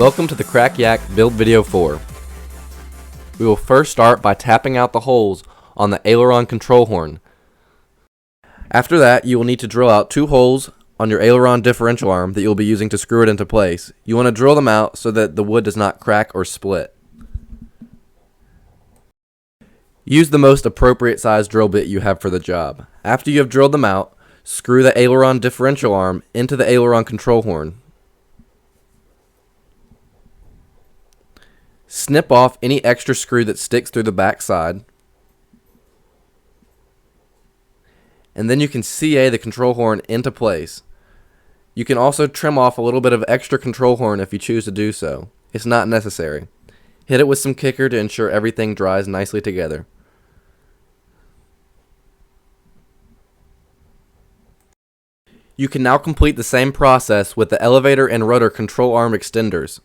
Welcome to the Crack Yak build video 4. We will first start by tapping out the holes on the aileron control horn. After that, you will need to drill out 2 holes on your aileron differential arm that you will be using to screw it into place. You want to drill them out so that the wood does not crack or split. Use the most appropriate size drill bit you have for the job. After you have drilled them out, screw the aileron differential arm into the aileron control horn. Snip off any extra screw that sticks through the back side. And then you can CA the control horn into place. You can also trim off a little bit of extra control horn if you choose to do so. It's not necessary. Hit it with some kicker to ensure everything dries nicely together. You can now complete the same process with the elevator and rudder control arm extenders.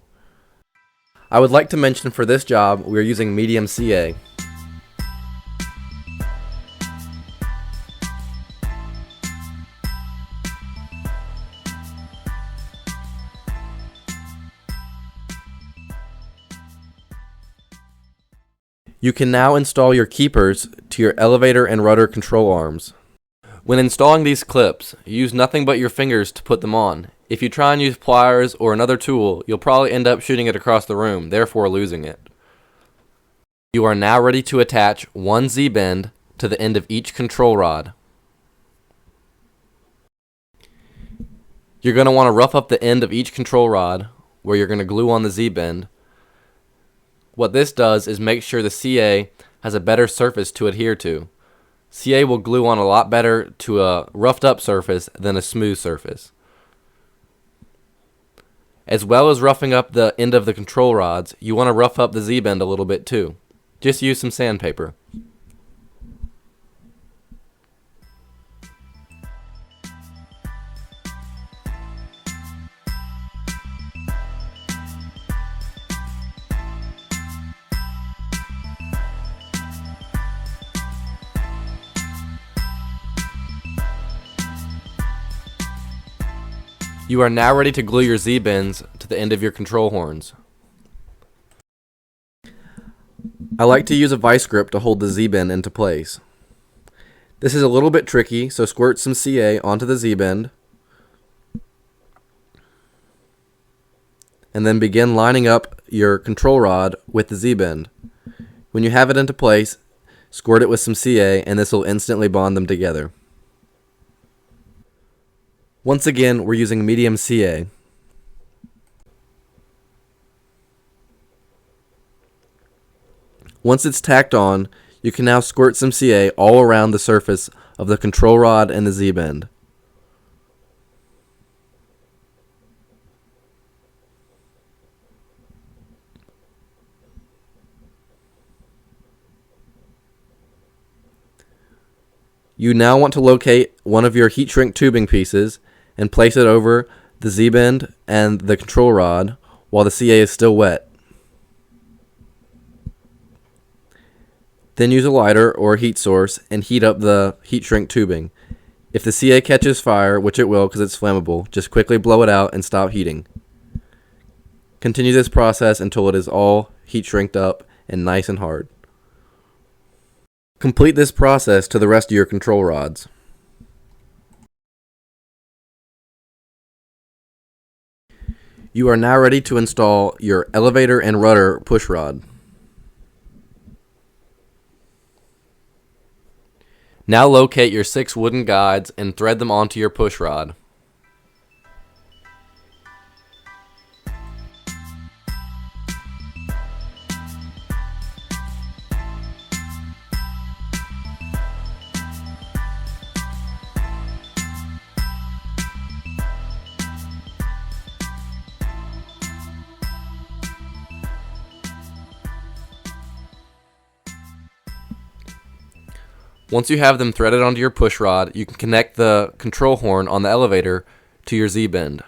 I would like to mention for this job we are using medium CA. You can now install your keepers to your elevator and rudder control arms. When installing these clips, use nothing but your fingers to put them on. If you try and use pliers or another tool, you'll probably end up shooting it across the room, therefore losing it. You are now ready to attach one Z-bend to the end of each control rod. You're going to want to rough up the end of each control rod where you're going to glue on the Z-bend. What this does is make sure the CA has a better surface to adhere to. CA will glue on a lot better to a roughed up surface than a smooth surface. As well as roughing up the end of the control rods, you want to rough up the Z-bend a little bit too. Just use some sandpaper. You are now ready to glue your Z-bends to the end of your control horns. I like to use a vice grip to hold the Z-bend into place. This is a little bit tricky, so squirt some CA onto the Z-bend and then begin lining up your control rod with the Z-bend. When you have it into place, squirt it with some CA and this will instantly bond them together. Once again, we're using medium CA. Once it's tacked on, you can now squirt some CA all around the surface of the control rod and the Z-bend. You now want to locate one of your heat shrink tubing pieces and place it over the Z-bend and the control rod while the CA is still wet. Then use a lighter or a heat source and heat up the heat shrink tubing. If the CA catches fire, which it will because it's flammable, just quickly blow it out and stop heating. Continue this process until it is all heat shrinked up and nice and hard. Complete this process to the rest of your control rods. You are now ready to install your elevator and rudder push rod. Now locate your 6 wooden guides and thread them onto your push rod. Once you have them threaded onto your push rod, you can connect the control horn on the elevator to your Z-bend.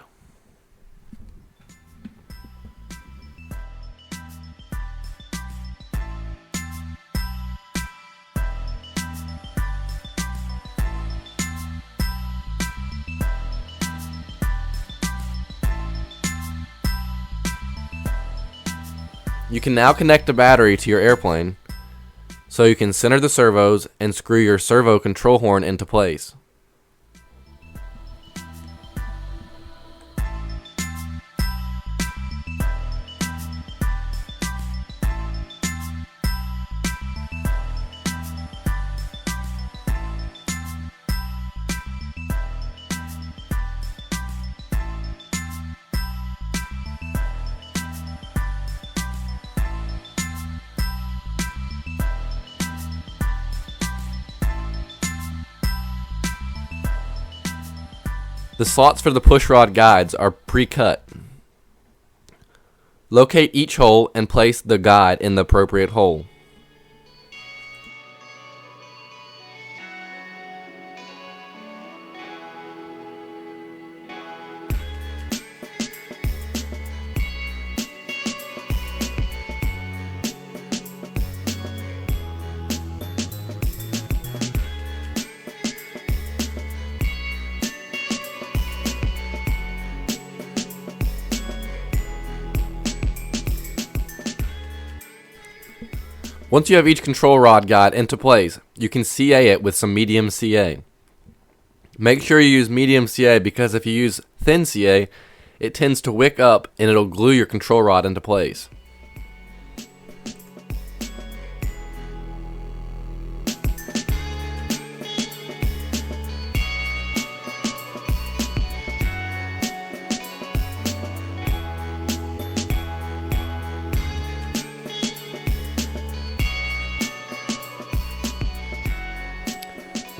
You can now connect the battery to your airplane so you can center the servos and screw your servo control horn into place. The slots for the pushrod guides are pre-cut. Locate each hole and place the guide in the appropriate hole. Once you have each control rod guide into place, you can CA it with some medium CA. Make sure you use medium CA because if you use thin CA, it tends to wick up and it'll glue your control rod into place.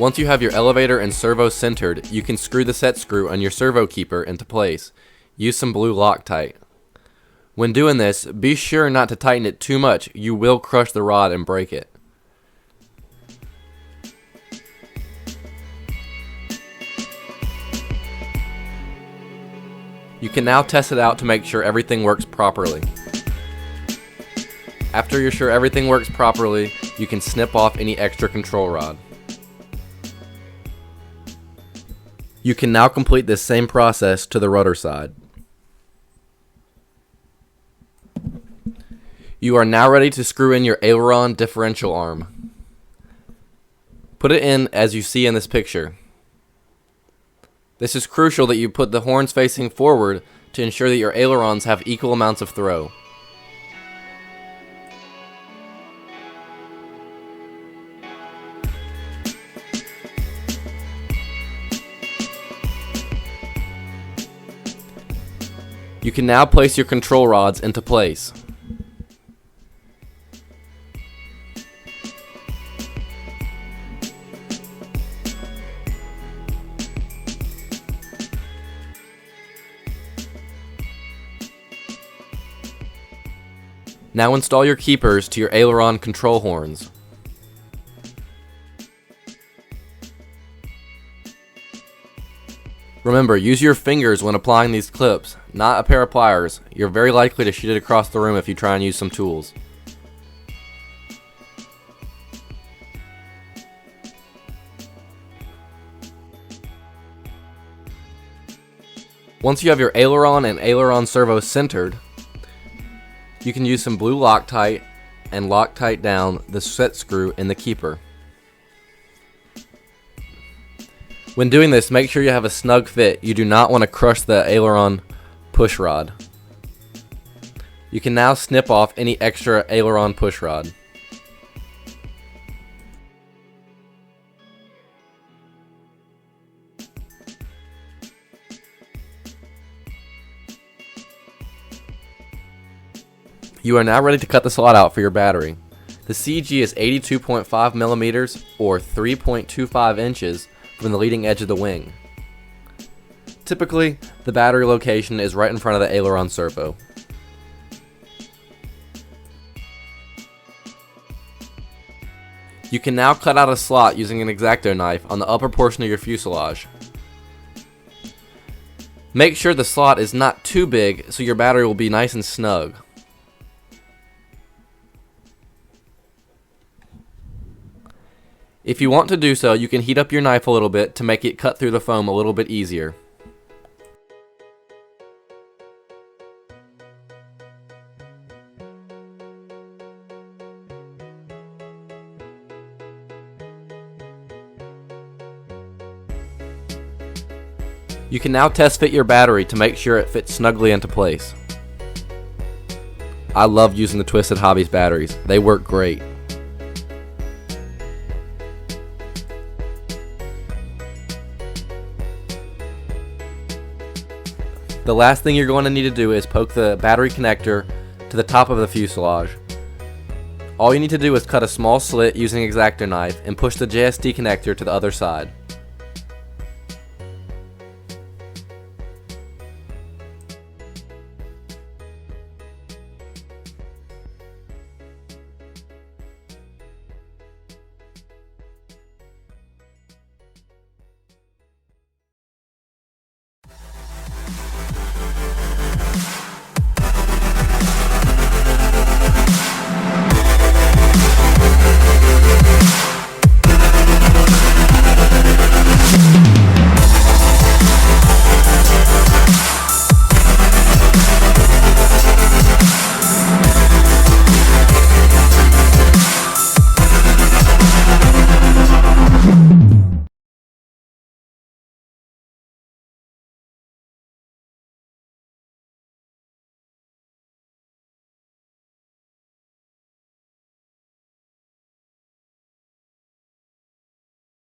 Once you have your elevator and servo centered, you can screw the set screw on your servo keeper into place. Use some blue Loctite. When doing this, be sure not to tighten it too much. You will crush the rod and break it. You can now test it out to make sure everything works properly. After you're sure everything works properly, you can snip off any extra control rod. You can now complete this same process to the rudder side. You are now ready to screw in your aileron differential arm. Put it in as you see in this picture. This is crucial that you put the horns facing forward to ensure that your ailerons have equal amounts of throw. You can now place your control rods into place. Now install your keepers to your aileron control horns. Remember, use your fingers when applying these clips, not a pair of pliers. You're very likely to shoot it across the room if you try and use some tools. Once you have your aileron and aileron servo centered, you can use some blue Loctite and Loctite down the set screw in the keeper. When doing this, make sure you have a snug fit. You do not want to crush the aileron push rod. You can now snip off any extra aileron push rod. You are now ready to cut the slot out for your battery. The CG is 82.5 millimeters or 3.25 inches from the leading edge of the wing. Typically, the battery location is right in front of the aileron servo. You can now cut out a slot using an X-Acto knife on the upper portion of your fuselage. Make sure the slot is not too big so your battery will be nice and snug. If you want to do so, you can heat up your knife a little bit to make it cut through the foam a little bit easier. You can now test fit your battery to make sure it fits snugly into place. I love using the Twisted Hobbies batteries. They work great. The last thing you're going to need to do is poke the battery connector to the top of the fuselage. All you need to do is cut a small slit using an X-Acto knife and push the JST connector to the other side.